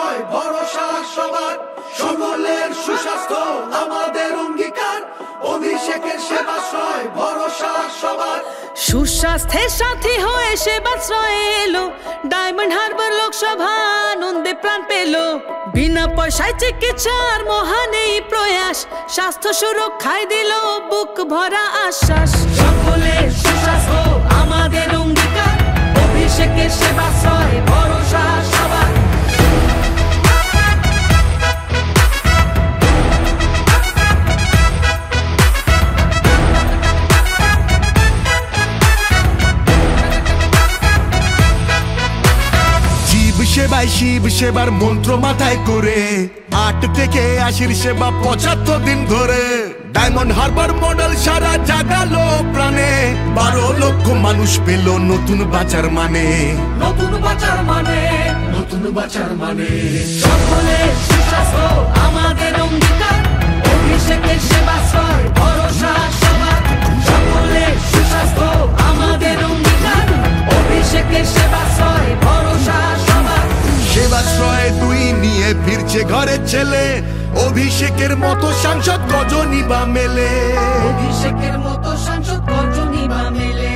সেবাশ্রয় ভরসা সবার, সকলের সুস্বাস্থ্য আমাদের অঙ্গীকার। অভিষেকের সেবাশ্রয় ভরসা সবার। সুস্বাস্থ্যের সাথী হয়ে সেবাশ্রয়ে এলো ডায়মন্ড হারবার লোকসভা, আনন্দে প্রাণ পেল। বিনা পয়সায় চিকিৎসার মহান এই প্রয়াস, স্বাস্থ্য সুরক্ষায় দিল বুক ভরা আশ্বাস। সকলের সুস্বাস্থ্য আমাদের অঙ্গীকার, অভিষেকের সেবাশ্রয় ভরসা সবার। সেবায় শিব সেবার মন্ত্র মাথায় করে 8 থেকে 80 সেবা 75 দিন ধরে। ডায়মন্ড হারবার মডেল সারা জাগালো প্রাণে, 12 লক্ষ মানুষ পেল নতুন বাঁচার মানে। নতুন বাঁচার মানে, নতুন বাঁচার মানে। সকলের সুস্বাস্থ্য আমাদের অঙ্গীকার, অভিষেকের সেবাশ্রয় ভরসা সবার। সকলের সুস্বাস্থ্য আমাদের অঙ্গীকার, অভিষেকের সেবাশ্রয় ভরসা সবার। সেবাশ্রয় 2 নিয়ে ফিরছে ঘরের ছেলে, অভিষেকের মতো সাংসদ কজনই বা মেলে। অভিষেকের মতো সাংসদ কজনই বা মেলে।